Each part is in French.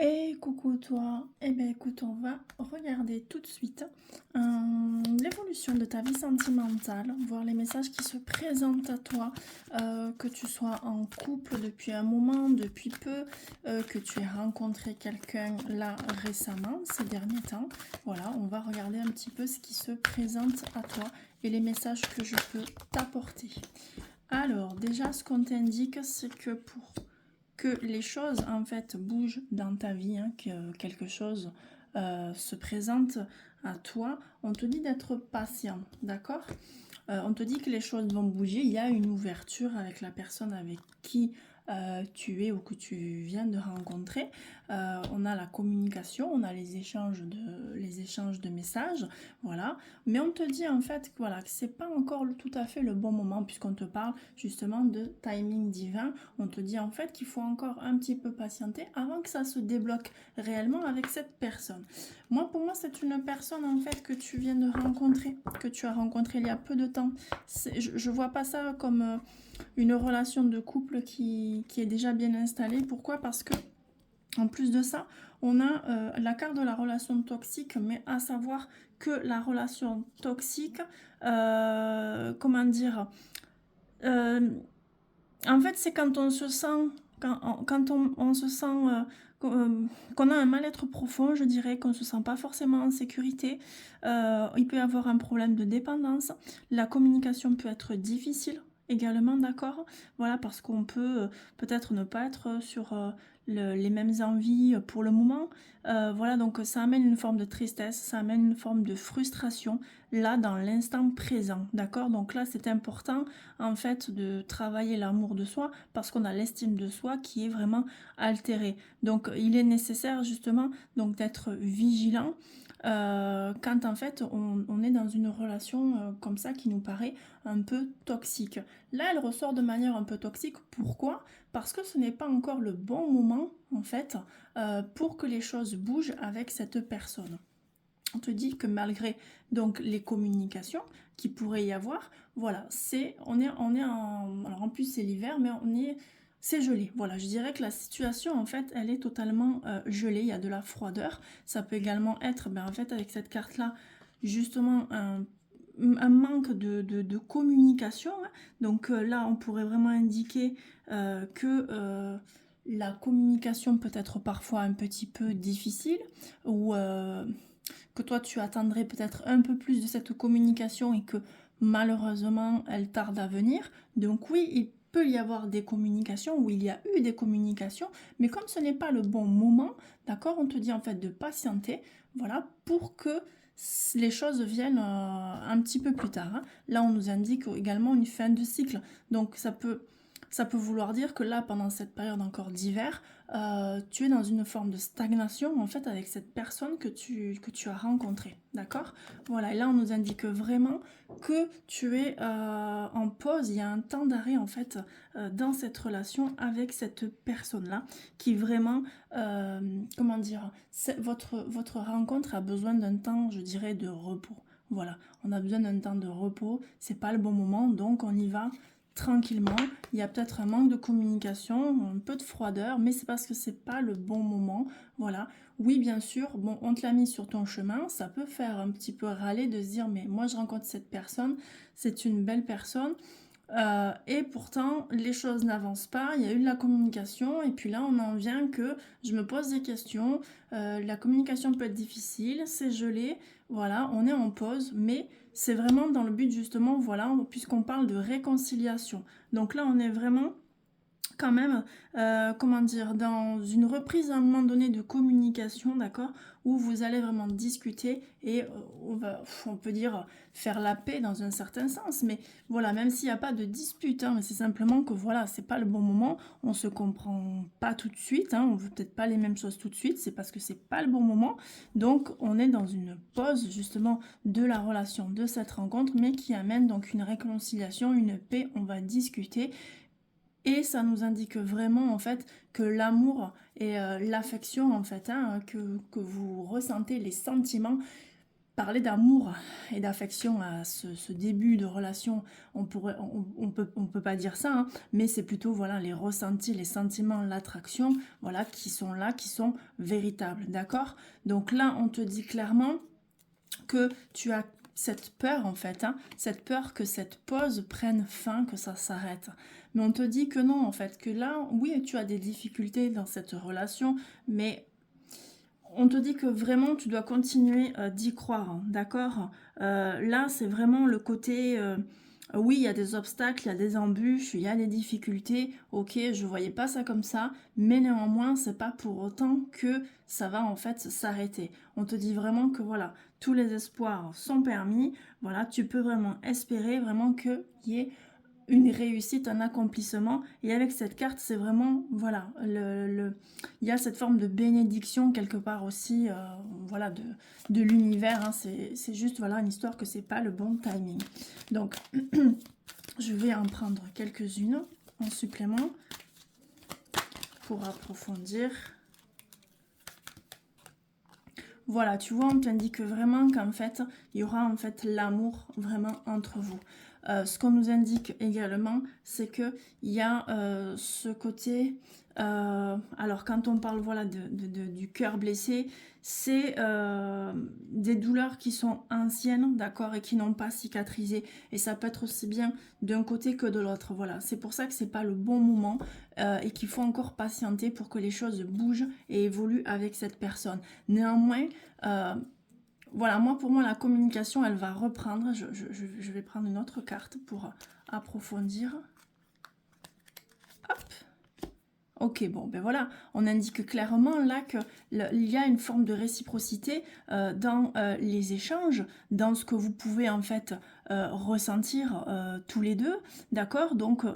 Et coucou toi, eh bien écoute, on va regarder tout de suite l'évolution de ta vie sentimentale, voir les messages qui se présentent à toi, que tu sois en couple depuis un moment, depuis peu, que tu aies rencontré quelqu'un là récemment, ces derniers temps. Voilà, on va regarder un petit peu ce qui se présente à toi et les messages que je peux t'apporter. Alors déjà, ce qu'on t'indique, c'est que pour que les choses en fait bougent dans ta vie, hein, que quelque chose se présente à toi, on te dit d'être patient, d'accord. On te dit que les choses vont bouger, il y a une ouverture avec la personne avec qui tu es ou que tu viens de rencontrer. On a la communication, on a les échanges de messages, voilà. Mais on te dit en fait que, voilà, que c'est pas encore tout à fait le bon moment puisqu'on te parle justement de timing divin. On te dit en fait qu'il faut encore un petit peu patienter avant que ça se débloque réellement avec cette personne. Pour moi, c'est une personne en fait que tu viens de rencontrer, que tu as rencontré il y a peu de temps. Je vois pas ça comme une relation de couple qui est déjà bien installée. Pourquoi? Parce que en plus de ça, on a la carte de la relation toxique, mais à savoir que la relation toxique, comment dire, euh, en fait, c'est quand on se sent, quand on se sent qu'on a un mal-être profond, je dirais, qu'on ne se sent pas forcément en sécurité. Il peut y avoir un problème de dépendance. La communication peut être difficile également, d'accord. Voilà, parce qu'on peut peut-être ne pas être sur les mêmes envies pour le moment. Voilà, donc ça amène une forme de tristesse, ça amène une forme de frustration, là, dans l'instant présent, d'accord. Donc là, c'est important en fait de travailler l'amour de soi parce qu'on a l'estime de soi qui est vraiment altérée. Donc il est nécessaire justement donc d'être vigilant quand en fait on est dans une relation comme ça qui nous paraît un peu toxique. Là, elle ressort de manière un peu toxique. Pourquoi? Parce que ce n'est pas encore le bon moment en fait pour que les choses bougent avec cette personne. On te dit que malgré donc les communications qui pourrait y avoir, voilà, on est en, alors en plus c'est l'hiver, mais c'est gelé. Voilà, je dirais que la situation en fait, elle est totalement gelée. Il y a de la froideur. Ça peut également être, en fait, avec cette carte là, justement un manque de communication, hein. Donc là, on pourrait vraiment indiquer que la communication peut être parfois un petit peu difficile ou que toi tu attendrais peut-être un peu plus de cette communication et que malheureusement elle tarde à venir. Donc oui, il peut y avoir des communications ou il y a eu des communications, mais comme ce n'est pas le bon moment, d'accord, on te dit en fait de patienter, voilà, pour que les choses viennent un petit peu plus tard, hein. Là, on nous indique également une fin de cycle, donc ça peut vouloir dire que là, pendant cette période encore d'hiver, tu es dans une forme de stagnation en fait avec cette personne que tu as rencontrée, d'accord. Voilà, et là on nous indique vraiment que tu es en pause, il y a un temps d'arrêt en fait dans cette relation avec cette personne-là qui vraiment, comment dire, votre rencontre a besoin d'un temps, je dirais, de repos. Voilà, on a besoin d'un temps de repos, c'est pas le bon moment, donc on y va tranquillement. Il y a peut-être un manque de communication, un peu de froideur, mais c'est parce que c'est pas le bon moment. Voilà. Oui, bien sûr, bon, on te l'a mis sur ton chemin, ça peut faire un petit peu râler de se dire, mais moi je rencontre cette personne, c'est une belle personne, et pourtant, les choses n'avancent pas, il y a eu de la communication, et puis là, on en vient que je me pose des questions, la communication peut être difficile, c'est gelé, voilà, on est en pause, mais c'est vraiment dans le but justement, voilà, puisqu'on parle de réconciliation. Donc là, on est vraiment quand même, comment dire, dans une reprise à un moment donné de communication, d'accord, où vous allez vraiment discuter et on peut dire faire la paix dans un certain sens, mais voilà, même s'il n'y a pas de dispute, hein, mais c'est simplement que voilà, c'est pas le bon moment, on se comprend pas tout de suite, hein, on veut peut-être pas les mêmes choses tout de suite, c'est parce que c'est pas le bon moment, donc on est dans une pause justement de la relation, de cette rencontre, mais qui amène donc une réconciliation, une paix, on va discuter et ça nous indique vraiment en fait que l'amour et l'affection en fait, hein, que vous ressentez, les sentiments, parler d'amour et d'affection à ce début de relation, on peut pas dire ça, hein, mais c'est plutôt voilà les ressentis, les sentiments, l'attraction, voilà qui sont là, qui sont véritables, d'accord? Donc là, on te dit clairement que tu as cette peur en fait, hein, cette peur que cette pause prenne fin, que ça s'arrête. Mais on te dit que non en fait, que là, oui, tu as des difficultés dans cette relation, mais on te dit que vraiment tu dois continuer d'y croire, hein, d'accord. Là, c'est vraiment le côté, oui, il y a des obstacles, il y a des embûches, il y a des difficultés, ok, je voyais pas ça comme ça, mais néanmoins, c'est pas pour autant que ça va en fait s'arrêter. On te dit vraiment que voilà, tous les espoirs sont permis, voilà, tu peux vraiment espérer vraiment qu'il y ait une réussite, un accomplissement. Et avec cette carte, c'est vraiment, voilà, il y a cette forme de bénédiction quelque part aussi, voilà, de l'univers. Hein. C'est juste, voilà, une histoire que c'est pas le bon timing. Donc, je vais en prendre quelques-unes en supplément pour approfondir. Voilà, tu vois, on t'indique vraiment qu'en fait, il y aura en fait l'amour vraiment entre vous. Ce qu'on nous indique également, c'est qu'il y a ce côté... alors, quand on parle voilà, du cœur blessé, c'est des douleurs qui sont anciennes, d'accord, et qui n'ont pas cicatrisé. Et ça peut être aussi bien d'un côté que de l'autre. Voilà, c'est pour ça que c'est pas le bon moment et qu'il faut encore patienter pour que les choses bougent et évoluent avec cette personne. Néanmoins, voilà, pour moi, la communication, elle va reprendre. Je vais prendre une autre carte pour approfondir. Hop. Ok, bon, ben voilà, on indique clairement là qu'il y a une forme de réciprocité dans les échanges, dans ce que vous pouvez en fait ressentir tous les deux, d'accord? Donc,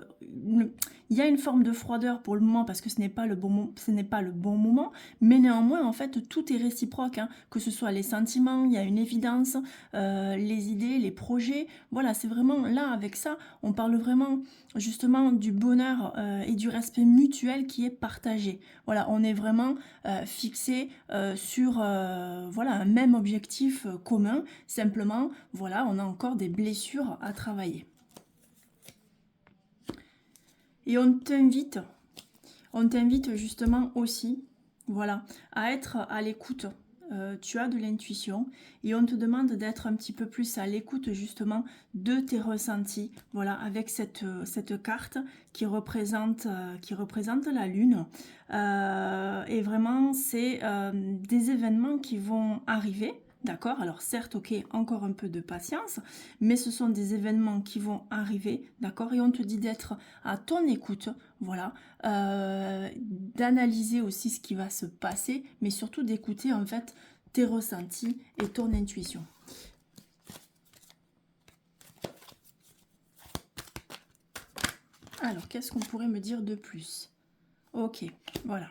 il y a une forme de froideur pour le moment parce que ce n'est pas le bon moment, mais néanmoins, en fait, tout est réciproque, hein, que ce soit les sentiments, il y a une évidence, les idées, les projets, voilà, c'est vraiment là, avec ça, on parle vraiment justement du bonheur et du respect mutuel qui est partagé. Voilà, on est vraiment fixé sur voilà, un même objectif commun. Simplement, voilà, on a encore des blessures à travailler. Et on t'invite justement aussi, voilà, à être à l'écoute. Tu as de l'intuition et on te demande d'être un petit peu plus à l'écoute justement de tes ressentis, voilà, avec cette carte qui représente la lune. Et vraiment, c'est des événements qui vont arriver. D'accord, alors certes, ok, encore un peu de patience, mais ce sont des événements qui vont arriver, d'accord, et on te dit d'être à ton écoute, voilà, d'analyser aussi ce qui va se passer, mais surtout d'écouter en fait tes ressentis et ton intuition. Alors, qu'est-ce qu'on pourrait me dire de plus? Ok, voilà.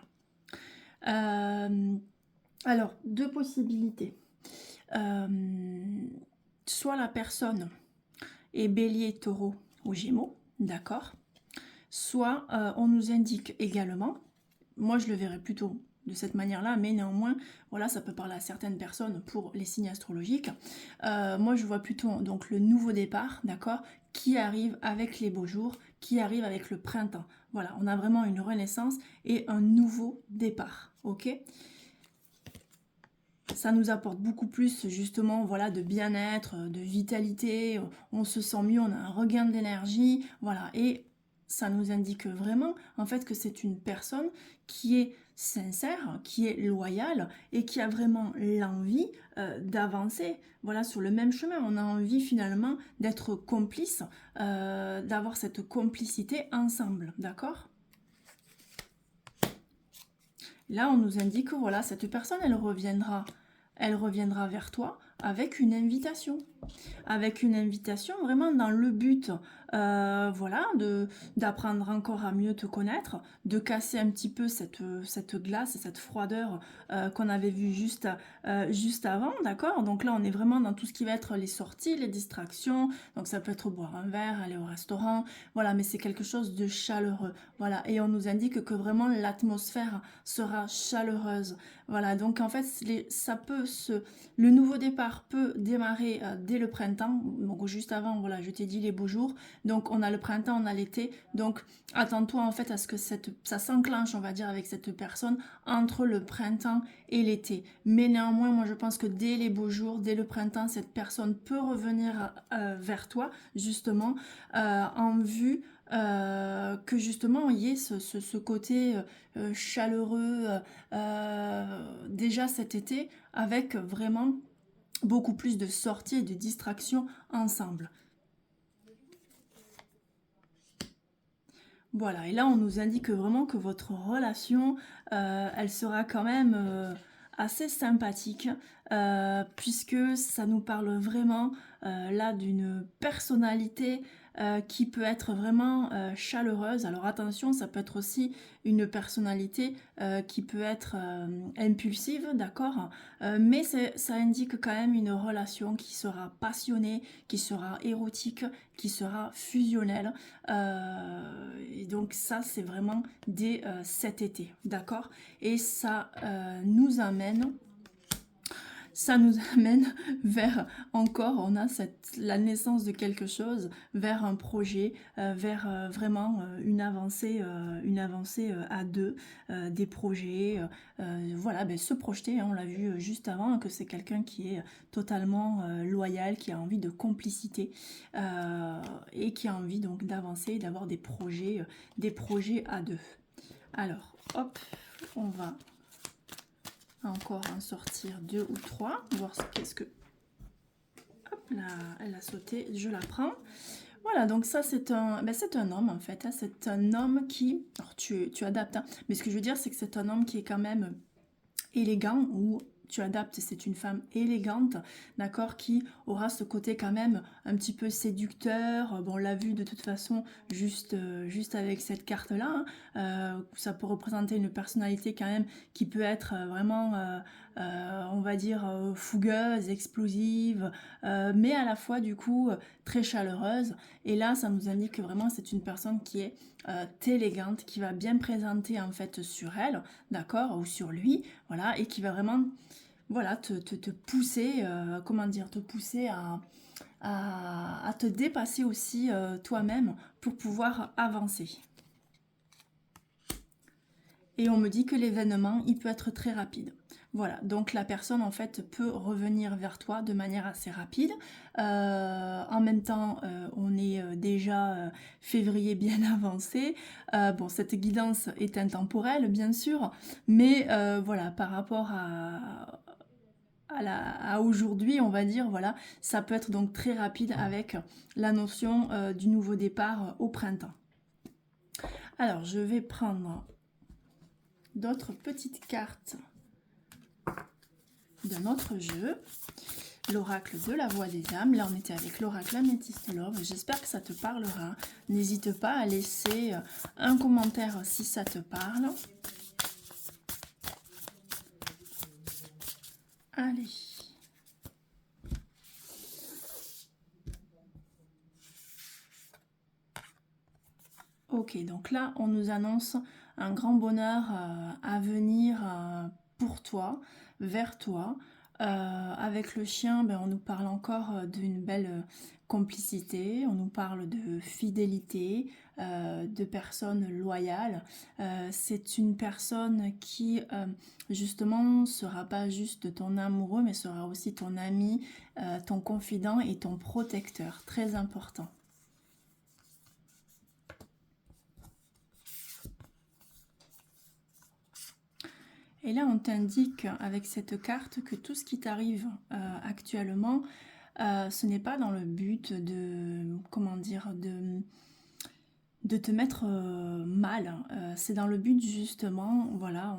Alors, deux possibilités. Soit la personne est bélier, taureau ou gémeaux, d'accord. Soit on nous indique également, moi je le verrais plutôt de cette manière-là, mais néanmoins, voilà, ça peut parler à certaines personnes pour les signes astrologiques. Moi je vois plutôt donc le nouveau départ, d'accord, qui arrive avec les beaux jours, qui arrive avec le printemps. Voilà, on a vraiment une renaissance et un nouveau départ, ok. Ça nous apporte beaucoup plus justement, voilà, de bien-être, de vitalité, on se sent mieux, on a un regain d'énergie, voilà, et ça nous indique vraiment en fait que c'est une personne qui est sincère, qui est loyale et qui a vraiment l'envie d'avancer, voilà, sur le même chemin. On a envie finalement d'être complice, d'avoir cette complicité ensemble, d'accord? Là, on nous indique que voilà, cette personne, elle reviendra vers toi avec une invitation. Avec une invitation vraiment dans le but voilà, d'apprendre encore à mieux te connaître, de casser un petit peu cette glace, cette froideur qu'on avait vue juste avant, d'accord? Donc là, on est vraiment dans tout ce qui va être les sorties, les distractions, donc ça peut être boire un verre, aller au restaurant, voilà, mais c'est quelque chose de chaleureux, voilà, et on nous indique que vraiment l'atmosphère sera chaleureuse, voilà, donc en fait, le nouveau départ peut démarrer dès le printemps, donc juste avant, voilà, je t'ai dit les beaux jours, donc on a le printemps, on a l'été, donc attends-toi en fait à ce que ça s'enclenche, on va dire, avec cette personne entre le printemps et l'été. Mais néanmoins, moi je pense que dès les beaux jours, dès le printemps, cette personne peut revenir vers toi, justement, en vue que justement il y ait ce côté chaleureux déjà cet été, avec vraiment beaucoup plus de sorties et de distractions ensemble. Voilà, et là on nous indique vraiment que votre relation, elle sera quand même assez sympathique, puisque ça nous parle vraiment là d'une personnalité qui peut être vraiment chaleureuse. Alors attention, ça peut être aussi une personnalité qui peut être impulsive, d'accord. Mais ça indique quand même une relation qui sera passionnée, qui sera érotique, qui sera fusionnelle. Et donc ça, c'est vraiment dès cet été, d'accord. Et ça nous amène vers encore, on a la naissance de quelque chose, vers un projet, vers vraiment une avancée à deux, des projets, voilà, ben, se projeter, hein, on l'a vu juste avant, que c'est quelqu'un qui est totalement loyal, qui a envie de complicité et qui a envie donc d'avancer, d'avoir des projets à deux. Alors, hop, on va encore en sortir deux ou trois, voir qu'est-ce que... Hop là, elle a sauté, je la prends. Voilà, donc ça c'est un homme en fait, hein, c'est un homme qui... Alors tu adaptes, hein, mais ce que je veux dire c'est que c'est un homme qui est quand même élégant, ou tu adaptes, c'est une femme élégante, d'accord, qui aura ce côté quand même un petit peu séducteur. Bon, on l'a vu de toute façon juste avec cette carte-là, hein. Ça peut représenter une personnalité quand même qui peut être vraiment, on va dire, fougueuse, explosive, mais à la fois du coup très chaleureuse. Et là, ça nous indique que vraiment c'est une personne qui est élégante, qui va bien présenter en fait sur elle, d'accord, ou sur lui, voilà, et qui va vraiment, voilà, te pousser, comment dire, te pousser à te dépasser aussi toi-même pour pouvoir avancer. Et on me dit que l'événement, il peut être très rapide. Voilà, donc la personne en fait peut revenir vers toi de manière assez rapide. En même temps, on est déjà février bien avancé. Bon, cette guidance est intemporelle, bien sûr, mais voilà, par rapport à aujourd'hui, on va dire, voilà, ça peut être donc très rapide avec la notion du nouveau départ au printemps. Alors, je vais prendre d'autres petites cartes de notre jeu. L'oracle de la voix des âmes. Là, on était avec l'oracle Améthyste Love. J'espère que ça te parlera. N'hésite pas à laisser un commentaire si ça te parle. Allez. Ok, donc là, on nous annonce un grand bonheur à venir pour toi, vers toi. Avec le chien, ben, on nous parle encore d'une belle complicité, on nous parle de fidélité, de personnes loyales. C'est une personne qui, justement, sera pas juste ton amoureux, mais sera aussi ton ami, ton confident et ton protecteur. Très important. Et là, on t'indique avec cette carte que tout ce qui t'arrive actuellement, ce n'est pas dans le but de, comment dire, de te mettre mal, hein. C'est dans le but justement, voilà,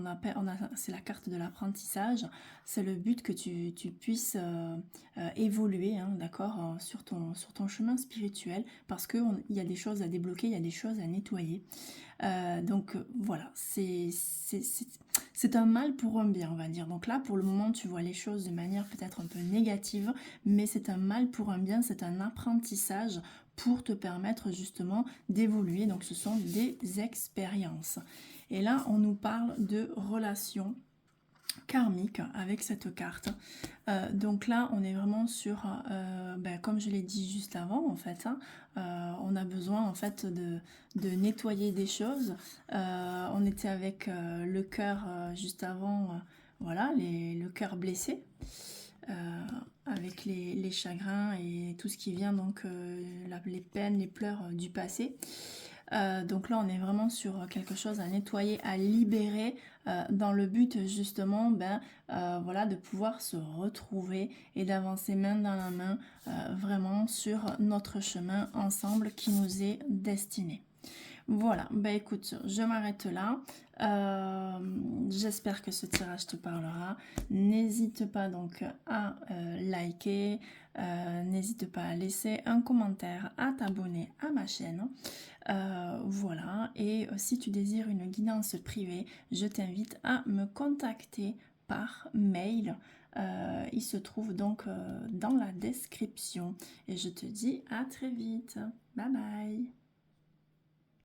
c'est la carte de l'apprentissage, c'est le but que tu puisses évoluer, hein, d'accord, sur ton chemin spirituel, parce qu'il y a des choses à débloquer, il y a des choses à nettoyer. Donc voilà, c'est un mal pour un bien, on va dire. Donc là, pour le moment, tu vois les choses de manière peut-être un peu négative, mais c'est un mal pour un bien, c'est un apprentissage pour te permettre justement d'évoluer. Donc ce sont des expériences. Et là, on nous parle de relations karmique avec cette carte. Donc là, on est vraiment sur, comme je l'ai dit juste avant, en fait, hein, on a besoin en fait de nettoyer des choses. On était avec le cœur juste avant, voilà, le cœur blessé. Avec les chagrins et tout ce qui vient, donc les peines, les pleurs du passé. Donc là, on est vraiment sur quelque chose à nettoyer, à libérer, dans le but justement voilà, de pouvoir se retrouver et d'avancer main dans la main vraiment sur notre chemin ensemble qui nous est destiné. Voilà, bah écoute, je m'arrête là. J'espère que ce tirage te parlera. N'hésite pas donc à liker, n'hésite pas à laisser un commentaire, à t'abonner à ma chaîne. Voilà, et si tu désires une guidance privée, je t'invite à me contacter par mail. Il se trouve donc dans la description. Et je te dis à très vite. Bye bye.